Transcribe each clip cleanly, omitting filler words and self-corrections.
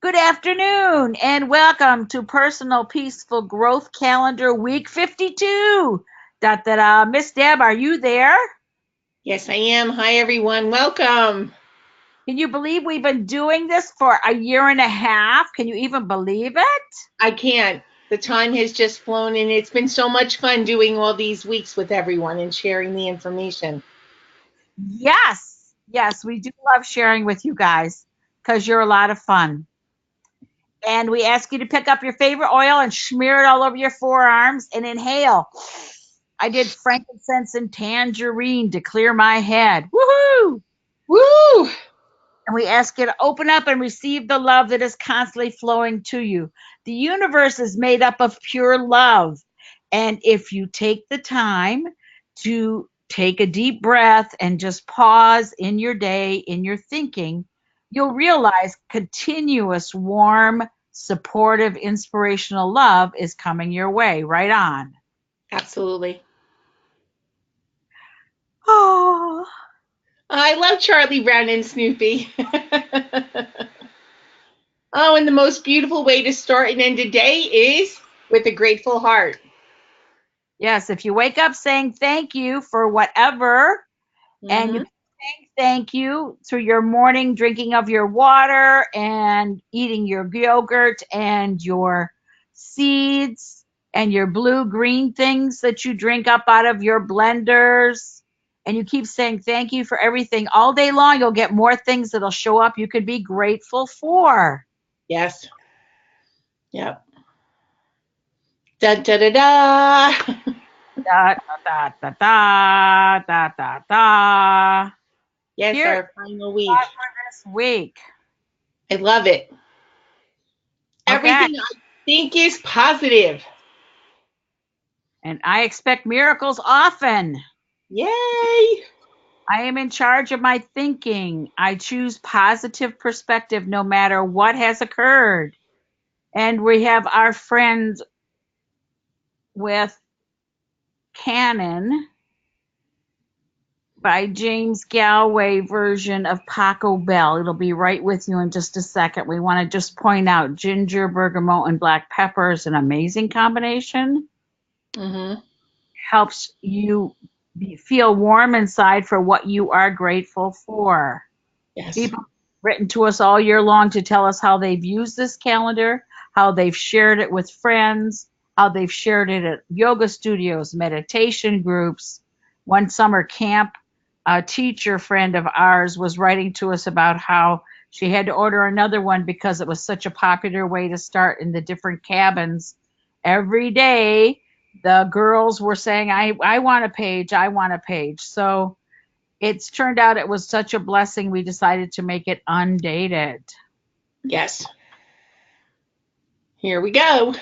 Good afternoon and welcome to Personal Peaceful Growth Calendar Week 52. Da, da, da. Miss Deb, are you there? Yes, I am. Hi, everyone. Welcome. Can you believe we've been doing this for a year and a half? Can you even believe it? I can't. The time has just flown, and it's been so much fun doing all these weeks with everyone and sharing the information. Yes, yes, we do love sharing with you guys because you're a lot of fun. And we ask you to pick up your favorite oil and smear it all over your forearms and inhale. I did frankincense and tangerine to clear my head. Woohoo! Woo! And we ask you to open up and receive the love that is constantly flowing to you. The universe is made up of pure love. And if you take the time to take a deep breath and just pause in your day, in your thinking, you'll realize continuous, warm, supportive, inspirational love is coming your way. Right on. Absolutely. Oh, I love Charlie Brown and Snoopy. Oh, and the most beautiful way to start and end a day is with a grateful heart. yes. If you wake up saying thank you for whatever, and you Hmm. can thank you through your morning drinking of your water and eating your yogurt and your seeds and your blue green things that you drink up out of your blenders. And you keep saying thank you for everything all day long. You'll get more things that'll show up you could be grateful for. Yes. Yep. Da da da da. Da, da, da, da, da, da, da. Yes, Here's our final God week. for this week. I love it. Okay. Everything I think is positive. And I expect miracles often. Yay! I am in charge of my thinking. I choose positive perspective no matter what has occurred. And we have our friend with Canon by James Galway version of Paco Bell. It'll be right with you in just a second. We want to just point out ginger, bergamot, and black pepper is an amazing combination. Hmm. Helps you feel warm inside for what you are grateful for. Yes. People have written to us all year long to tell us how they've used this calendar, how they've shared it with friends, how they've shared it at yoga studios, meditation groups. One summer camp, a teacher friend of ours was writing to us about how she had to order another one because it was such a popular way to start in the different cabins. Every day, the girls were saying, I want a page, I want a page. So it's turned out it was such a blessing we decided to make it undated. Yes. Here we go.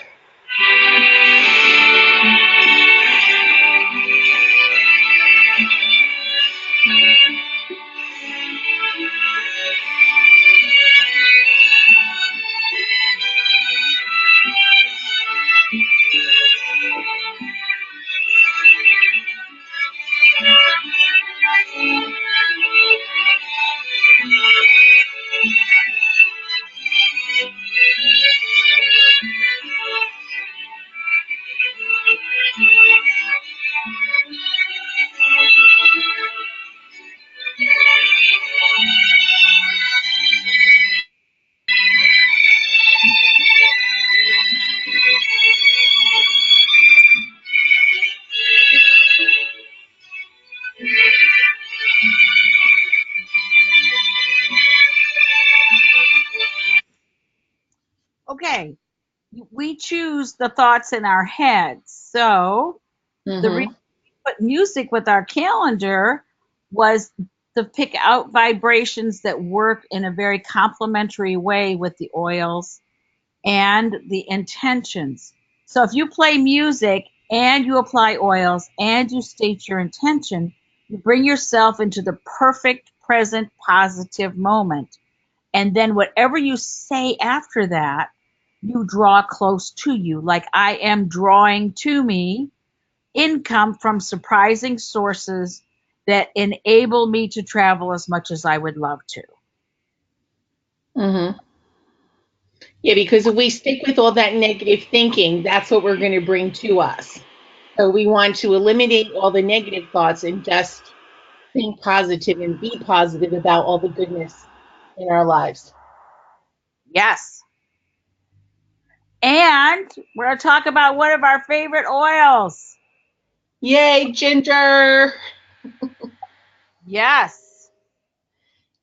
Okay, we choose the thoughts in our heads. So the reason Hmm. we put music with our calendar was to pick out vibrations that work in a very complementary way with the oils and the intentions. So if you play music and you apply oils and you state your intention, you bring yourself into the perfect present positive moment. And then whatever you say after that, you draw close to you. Like I am drawing to me income from surprising sources that enable me to travel as much as I would love to. Hmm. Yeah, because if we stick with all that negative thinking, that's what we're going to bring to us. So we want to eliminate all the negative thoughts and just think positive and be positive about all the goodness in our lives. Yes. And we're going to talk about one of our favorite oils. Yay, ginger! Yes.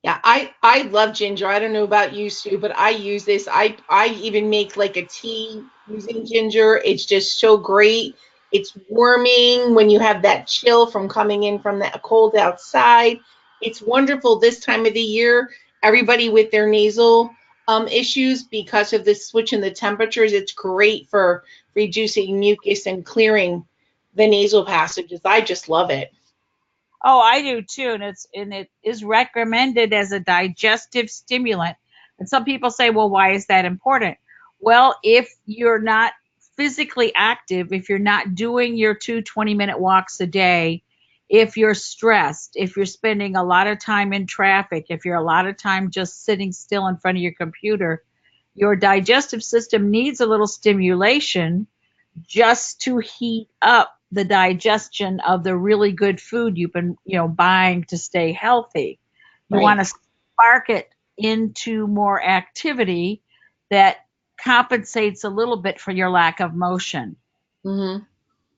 Yeah, I love ginger. I don't know about you, Sue, but I use this. I even make like a tea using ginger. It's just so great. It's warming when you have that chill from coming in from that cold outside. It's wonderful this time of the year. Everybody with their nasal issues because of this switch in the temperatures, it's great for reducing mucus and clearing the nasal passages. I just love it. Oh, I do too, and it is recommended as a digestive stimulant. And some people say, "Well, why is that important?" Well, if you're not physically active, if you're not doing your 20-minute walks a day, if you're stressed, if you're spending a lot of time in traffic, if you're a lot of time just sitting still in front of your computer, your digestive system needs a little stimulation just to heat up the digestion of the really good food you've been, buying to stay healthy. You want Right. to spark it into more activity that compensates a little bit for your lack of motion. Hmm.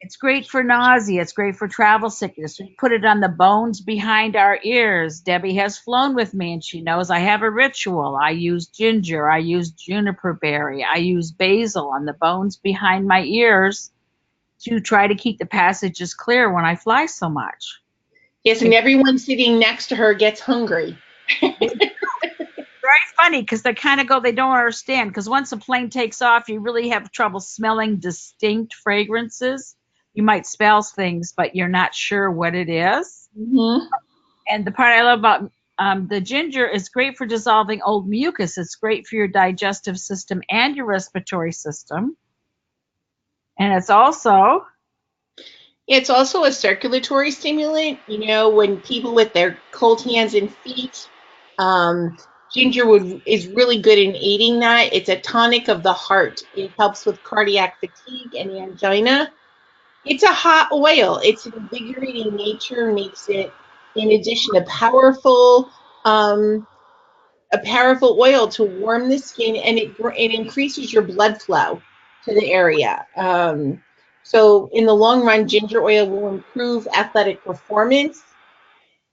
It's great for nausea. It's great for travel sickness. We put it on the bones behind our ears. Debbie has flown with me and she knows I have a ritual. I use ginger. I use juniper berry. I use basil on the bones behind my ears to try to keep the passages clear when I fly so much. Yes, and It's everyone sitting next to her gets hungry. very funny because they kind of go, they don't understand. Because once a plane takes off, you really have trouble smelling distinct fragrances. You might smell things, but you're not sure what it is. Hmm. And the part I love about the ginger is great for dissolving old mucus. It's great for your digestive system and your respiratory system. And it's also, It's also a circulatory stimulant. When people with their cold hands and feet, um, ginger is really good in aiding that. It's a tonic of the heart. It helps with cardiac fatigue and angina. It's a hot oil. It's invigorating nature, makes it, in addition, um, a powerful oil to warm the skin, and it increases your blood flow to the area. So in the long run, ginger oil will improve athletic performance.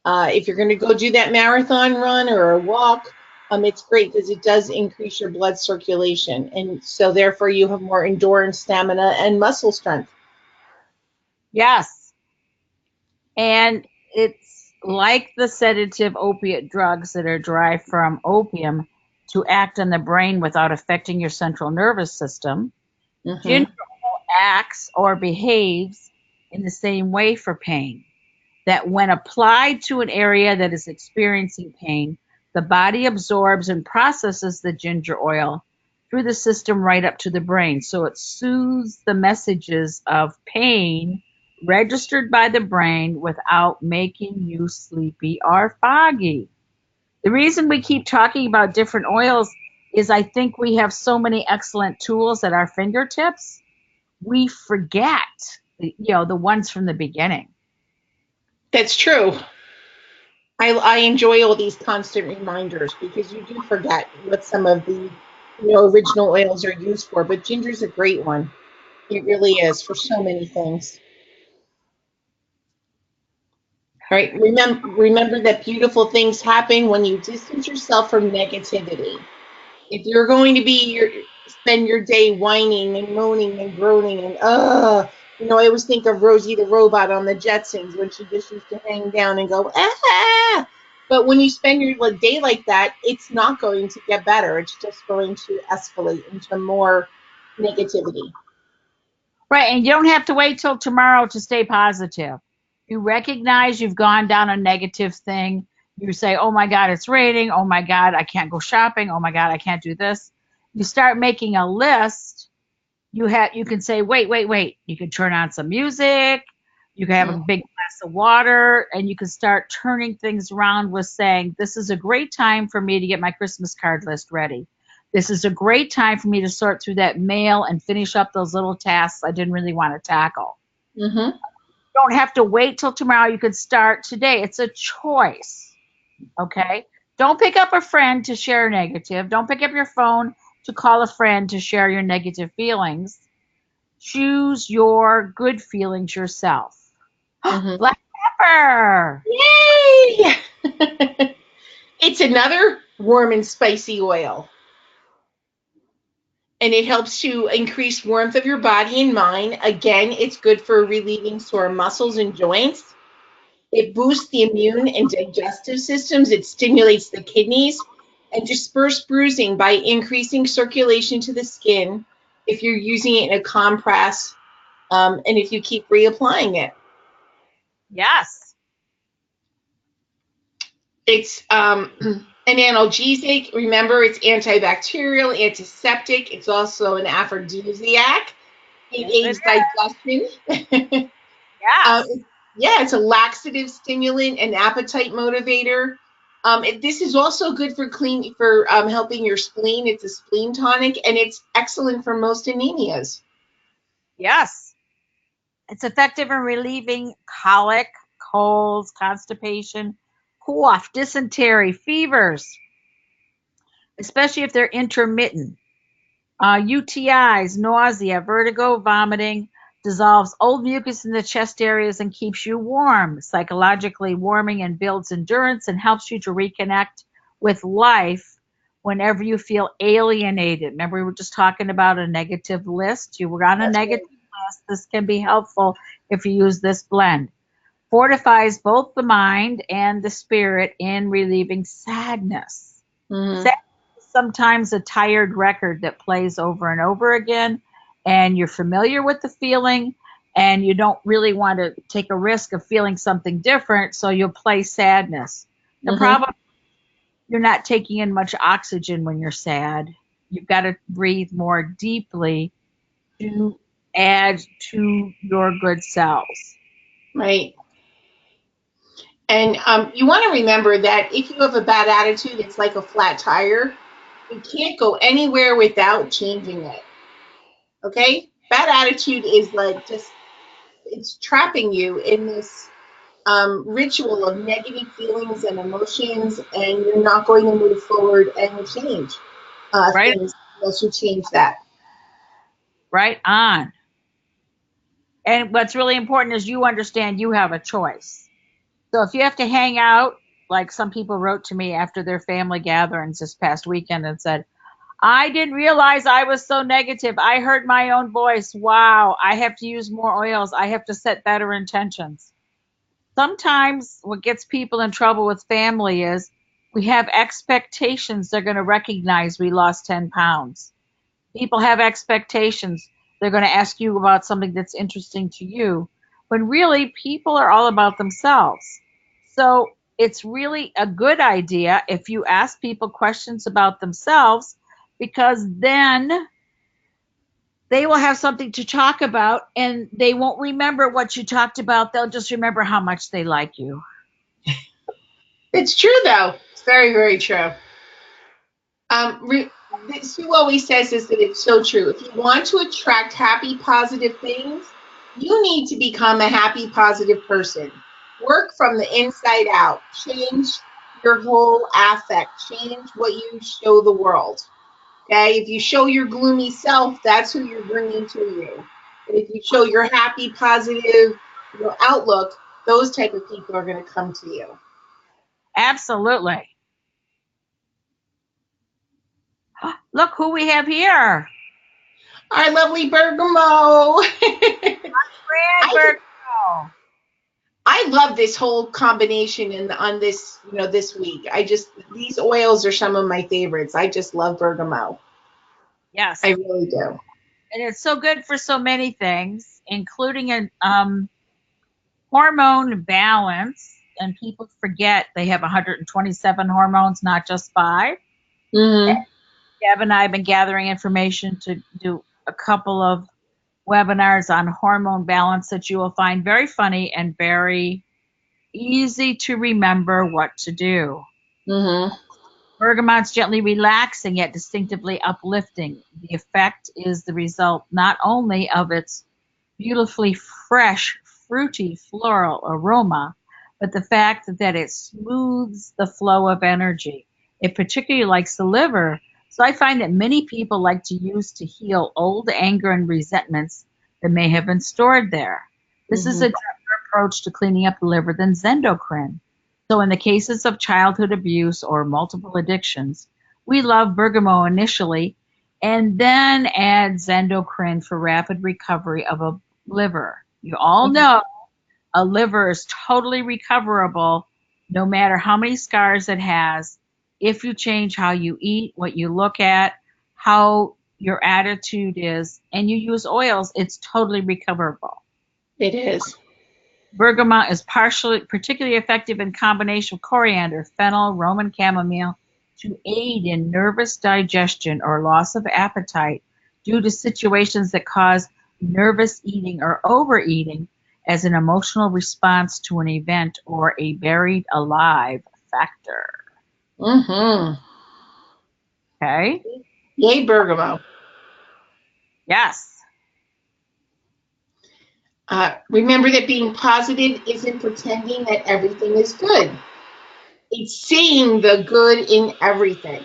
If you're going to go do that marathon run or a walk, it's great because it does increase your blood circulation, and so therefore you have more endurance, stamina, and muscle strength. yes. And it's like the sedative opiate drugs that are derived from opium to act on the brain without affecting your central nervous system. Hmm. Ginger acts or behaves in the same way for pain. That when applied to an area that is experiencing pain, the body absorbs and processes the ginger oil through the system right up to the brain. So it soothes the messages of pain registered by the brain without making you sleepy or foggy. The reason we keep talking about different oils is I think we have so many excellent tools at our fingertips. We forget the ones from the beginning. That's true. I enjoy all these constant reminders because you do forget what some of the original oils are used for. But ginger's a great one. It really is for so many things. All right. Remember that beautiful things happen when you distance yourself from negativity. If you're going to spend your day whining and moaning and groaning and I always think of Rosie the robot on the Jetsons when she just used to hang down and go but when you spend your day like that, it's not going to get better. It's just going to escalate into more negativity. Right, and you don't have to wait till tomorrow to stay positive. You recognize you've gone down a negative thing. You say, "Oh my God, it's raining. Oh my God, I can't go shopping. Oh my God, I can't do this." You start making a list. You can say, "Wait, wait, wait." You can turn on some music. You can have a Mm. big glass of water, and you can start turning things around with saying, "This is a great time for me to get my Christmas card list ready. This is a great time for me to sort through that mail and finish up those little tasks I didn't really want to tackle. Mm-hmm. You don't have to wait till tomorrow. You could start today. It's a choice. Okay? Don't pick up a friend to share negative. Don't pick up your phone to call a friend to share your negative feelings. Choose your good feelings yourself. Mm-hmm. Black pepper. Yay! It's another warm and spicy oil. And it helps to increase warmth of your body and mind. Again, it's good for relieving sore muscles and joints. It boosts the immune and digestive systems. It stimulates the kidneys and disperse bruising by increasing circulation to the skin if you're using it in a compress, and if you keep reapplying it. Yes. It's an analgesic. Remember, it's antibacterial, antiseptic. It's also an aphrodisiac. It Yes, aids digestion. uh, yes. yeah, it's a laxative, stimulant, and appetite motivator. This is also good for helping your spleen. It's a spleen tonic, and it's excellent for most anemias. Yes. It's effective in relieving colic, colds, constipation, cough, dysentery, fevers, especially if they're intermittent. UTIs, nausea, vertigo, vomiting, dissolves old mucus in the chest areas and keeps you warm, psychologically warming, and builds endurance and helps you to reconnect with life whenever you feel alienated. Remember, we were just talking about a negative list. You were on a That's negative list. This can be helpful if you use this blend. Fortifies both the mind and the spirit in relieving sadness. right. Sadness is sometimes a tired record that plays over and over again, and you're familiar with the feeling, and you don't really want to take a risk of feeling something different, so you'll play sadness. The Mm-hmm. problem, you're not taking in much oxygen when you're sad. You've got to breathe more deeply to add to your good cells. Right. And you want to remember that if you have a bad attitude, it's like a flat tire. You can't go anywhere without changing it. Okay? Bad attitude is like just, it's trapping you in this ritual of negative feelings and emotions, and you're not going to move forward and change Right, things unless you change that. right on. And what's really important is you understand you have a choice. So if you have to hang out, like some people wrote to me after their family gatherings this past weekend and said, I didn't realize I was so negative. I heard my own voice. Wow, I have to use more oils. I have to set better intentions. Sometimes what gets people in trouble with family is we have expectations they're going to recognize we lost 10 pounds. People have expectations. They're going to ask you about something that's interesting to you, when really people are all about themselves. So it's really a good idea if you ask people questions about themselves, because then they will have something to talk about and they won't remember what you talked about. They'll just remember how much they like you. It's true, though. It's very, very true. Sue always says this, that it's so true. If you want to attract happy, positive things, you need to become a happy, positive person. Work from the inside out. Change your whole affect. Change what you show the world. Okay? If you show your gloomy self, that's who you're bringing to you. But if you show your happy, positive, outlook, those type of people are going to come to you. Absolutely. Look who we have here. Our lovely Bergamo. I Brad Bergamo. I love this whole combination on this, this week. These oils are some of my favorites. I just love bergamot. I Yes. really do. And it's so good for so many things, including an hormone balance. And people forget they have 127 hormones, not just five. And Mm-hmm. Deb and I have been gathering information to do a couple of webinars on hormone balance that you will find very funny and very easy to remember what to do. Mm-hmm. Bergamot's gently relaxing yet distinctively uplifting. The effect is the result not only of its beautifully fresh, fruity floral aroma, but the fact that it smooths the flow of energy. It particularly likes the liver, so I find that many people like to use to heal old anger and resentments that may have been stored there. This is Hmm. a gentler approach to cleaning up the liver than zendocrine. So, in the cases of childhood abuse or multiple addictions, we love bergamot initially and then add zendocrine for rapid recovery of a liver. You all know a liver is totally recoverable no matter how many scars it has if you change how you eat, what you look at, how your attitude is, and you use oils, it's totally recoverable. It is. Bergamot is particularly effective in combination with coriander, fennel, Roman chamomile to aid in nervous digestion or loss of appetite due to situations that cause nervous eating or overeating as an emotional response to an event or a buried alive factor. Hmm. Okay? Yay, bergamot. Yes. Remember that being positive isn't pretending that everything is good. It's seeing the good in everything.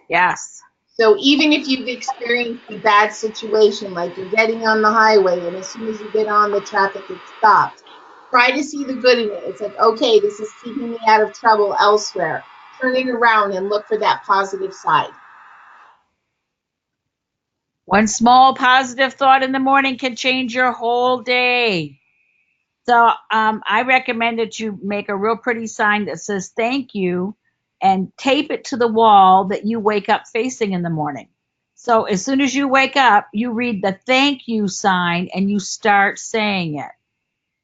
Yes. So even if you've experienced a bad situation, like you're getting on the highway and as soon as you get on, the traffic gets stopped, try to see the good in it. It's like, okay, this is keeping me out of trouble elsewhere. Turn it around and look for that positive side. One small positive thought in the morning can change your whole day. So I recommend that you make a real pretty sign that says thank you and tape it to the wall that you wake up facing in the morning. So as soon as you wake up, you read the thank you sign and you start saying it.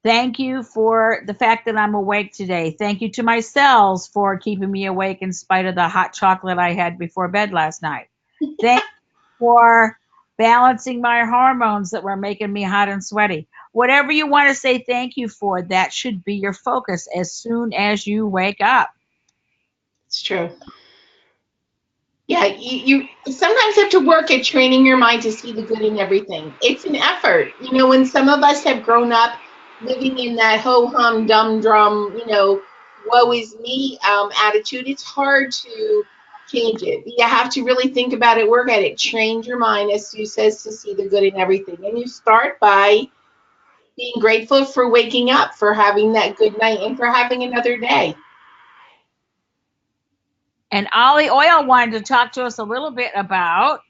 Thank you for the fact that I'm awake today. Thank you to my cells for keeping me awake in spite of the hot chocolate I had before bed last night. Thank for balancing my hormones that were making me hot and sweaty. Whatever you want to say thank you for, that should be your focus as soon as you wake up. It's true. Yeah, you sometimes have to work at training your mind to see the good in everything. It's an effort. When some of us have grown up living in that ho hum dum drum, woe is me attitude, it's hard to change it. You have to really think about it, work at it, train your mind, as Sue says, to see the good in everything. And you start by being grateful for waking up, for having that good night, and for having another day. And Ollie Oil wanted to talk to us a little bit about.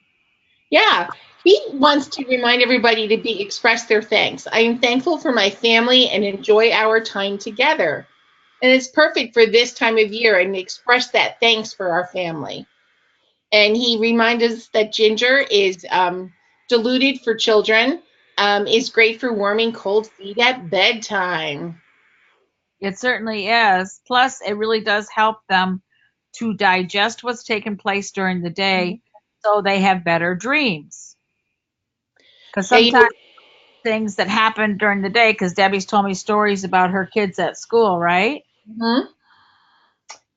Yeah, he wants to remind everybody to express their thanks. I am thankful for my family and enjoy our time together. And it's perfect for this time of year and express that thanks for our family. And he reminds us that ginger is diluted for children, is great for warming cold feet at bedtime. It certainly is. Plus, it really does help them to digest what's taken place during the day so they have better dreams. Because Yeah, sometimes things that happen during the day, because Debbie's told me stories about her kids at school, right? mhm.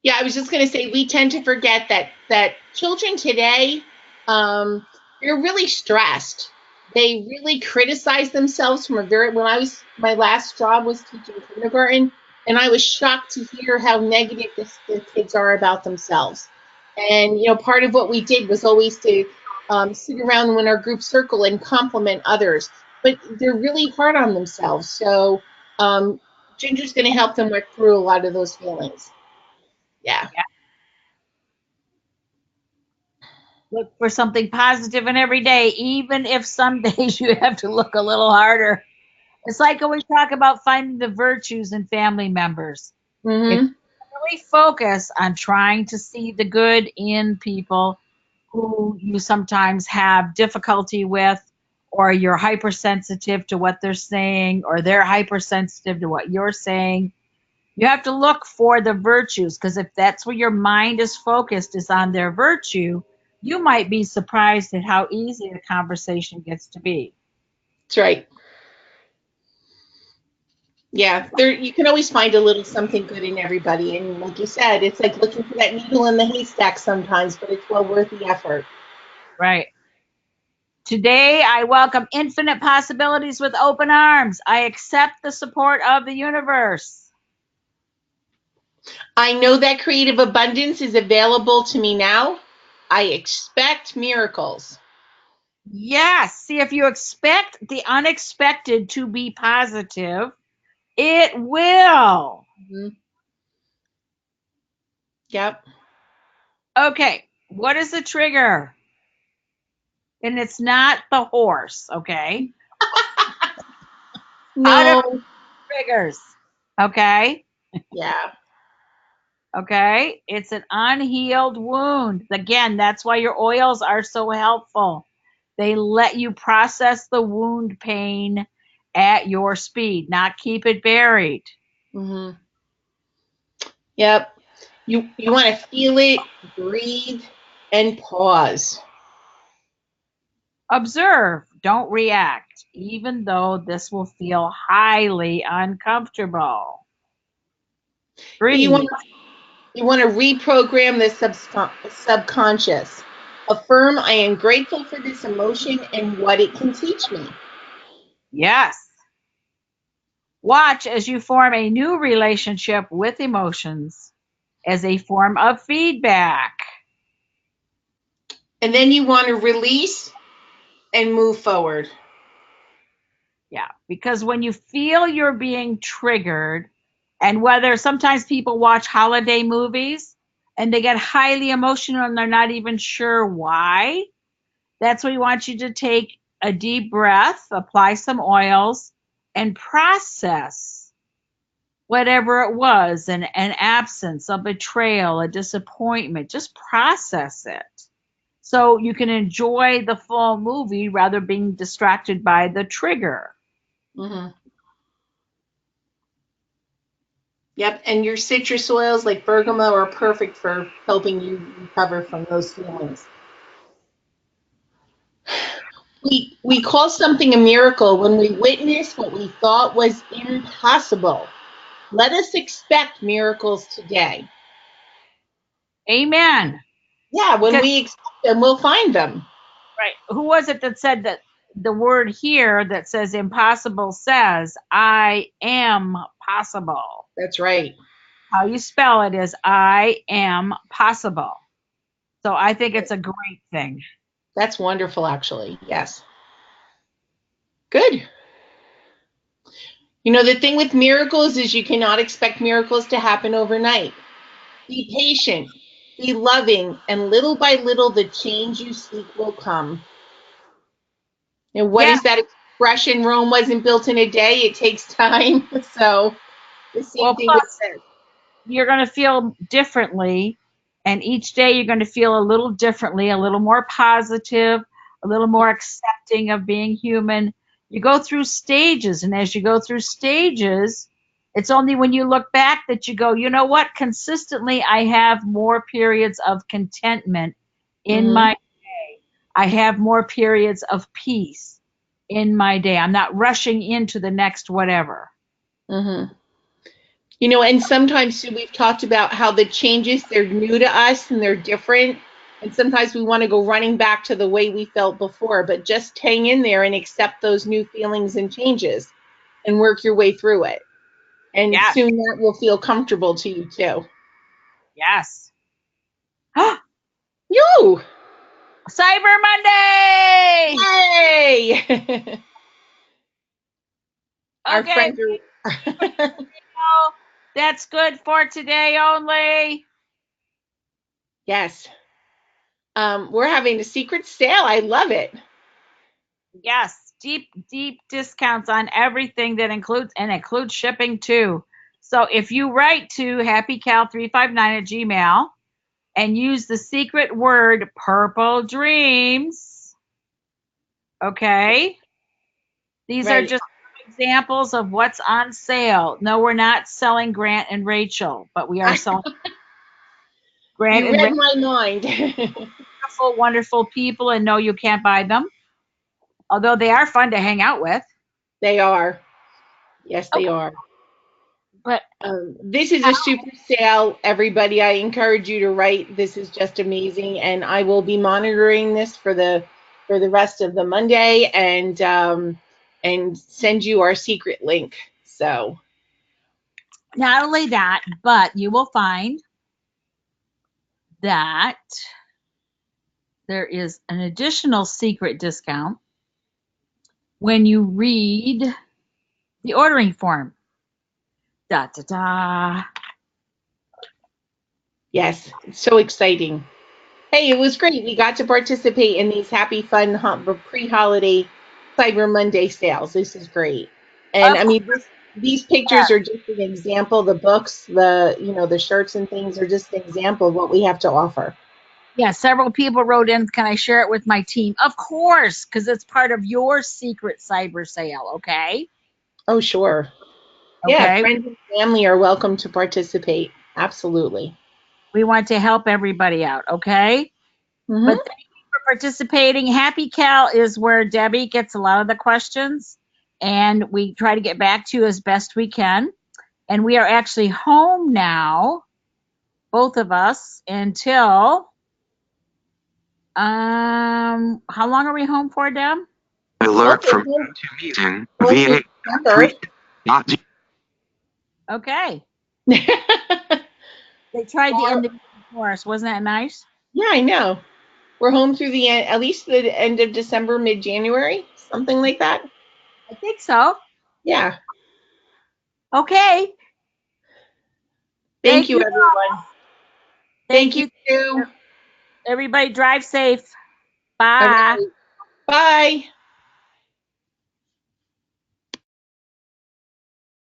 Yeah, I was just going to say we tend to forget that children today, they're really stressed. They really criticize themselves from a very when I was my last job was teaching kindergarten, and I was shocked to hear how negative the kids are about themselves. And part of what we did was always to sit around in our group circle and compliment others, but they're really hard on themselves. So Ginger's going to help them work through a lot of those feelings. Yeah. Look for something positive in every day, even if some days you have to look a little harder. It's like when we talk about finding the virtues in family members. If Hmm. you really focus on trying to see the good in people who you sometimes have difficulty with, or you're hypersensitive to what they're saying, or they're hypersensitive to what you're saying, you have to look for the virtues because if that's where your mind is focused is on their virtue, you might be surprised at how easy the conversation gets to be. That's right. Yeah, there you can always find a little something good in everybody. And like you said, it's like looking for that needle in the haystack sometimes, but it's well worth the effort. Right. Today, I welcome infinite possibilities with open arms. I accept the support of the universe. I know that creative abundance is available to me now. I expect miracles. Yes. See, if you expect the unexpected to be positive, it will. Mhm. Yep. Okay. What is the trigger? And it's not the horse, okay? Out of No. triggers, okay? Yeah. Okay? It's an unhealed wound. Again, that's why your oils are so helpful. They let you process the wound pain at your speed, not keep it buried. Hmm. Yep. You want to feel it, breathe, and pause. Observe, don't react, even though this will feel highly uncomfortable. You Breathe. want you want to reprogram the subconscious. Affirm I am grateful for this emotion and what it can teach me. Yes. Watch as you form a new relationship with emotions as a form of feedback. And then you want to release and move forward. Yeah, because when you feel you're being triggered, and whether sometimes people watch holiday movies and they get highly emotional and they're not even sure why, that's when we want you to take a deep breath, apply some oils, and process whatever it was an absence, a betrayal, a disappointment. Just process it so you can enjoy the full movie rather than being distracted by the trigger. Hmm. Yep. And your citrus oils like bergamot are perfect for helping you recover from those feelings. We call something a miracle when we witness what we thought was impossible. Let us expect miracles today. Amen. Yeah, when Because, we expect them, we'll find them. right, who was it that said that the word here that says impossible says, I am possible? That's right. How you spell it is I am possible. So I think it's a great thing. That's wonderful, actually. Yes. Good. You know, the thing with miracles is you cannot expect miracles to happen overnight. Be patient, be loving, and little by little, the change you seek will come. And what Yeah. is that expression? Rome wasn't built in a day, it takes time. So, the same Well, thing with plus this. you're going to feel differently. And each day you're going to feel a little differently, a little more positive, a little more accepting of being human. You go through stages. And as you go through stages, it's only when you look back that you go, you know what? Consistently, I have more periods of contentment in Mm-hmm. my day. I have more periods of peace in my day. I'm not rushing into the next whatever. Mm-hmm. You know, and sometimes too, we've talked about how the changes, they're new to us and they're different. And sometimes we want to go running back to the way we felt before, but just hang in there and accept those new feelings and changes and work your way through it. And Yes, soon that will feel comfortable to you too. yes. You! Cyber Monday. Yay! Our Okay, friends are. well, that's good for today only. Yes. We're having a secret sale. I love it. Yes, deep, deep discounts on everything that includes shipping too. So if you write to happycal359 at Gmail and use the secret word purple dreams, okay? These are Right. just examples of what's on sale. No, we're not selling Grant and Rachel, but we are selling Grant You and read Rachel, my mind. wonderful, wonderful people, and no, you can't buy them, although they are fun to hang out with. They are. Yes, they Okay. are. But This is a super sale, everybody. I encourage you to write. This is just amazing, and I will be monitoring this for the rest of the Monday, and send you our secret link. So not only that, but you will find that there is an additional secret discount when you read the ordering form. Da da da. yes, it's so exciting. Hey, it was great. We got to participate in these happy, fun pre-holiday Cyber Monday sales. This is great. And Of I course, mean, these pictures are just an example. The books, the shirts and things are just an example of what we have to offer. yeah, several people wrote in, can I share it with my team? Of course, because it's part of your secret cyber sale, okay? Oh, sure. Yeah, Okay. friends and family are welcome to participate. Absolutely. We want to help everybody out, okay? But Hmm. thank you for participating. Happy Cal is where Debbie gets a lot of the questions, and we try to get back to you as best we can. And we are actually home now, both of us, until how long are we home for, Deb? Well, Alert from to meeting well, through VA December. Okay. Yeah, They tried the end of the year for us. Wasn't that nice? I know. We're home through the end, at least the end of December, mid-January, something like that. I think so. Yeah. Okay. Thank Thank you, you. everyone. Thank Thank you, you. too. Everybody drive safe. All Bye. right. Bye.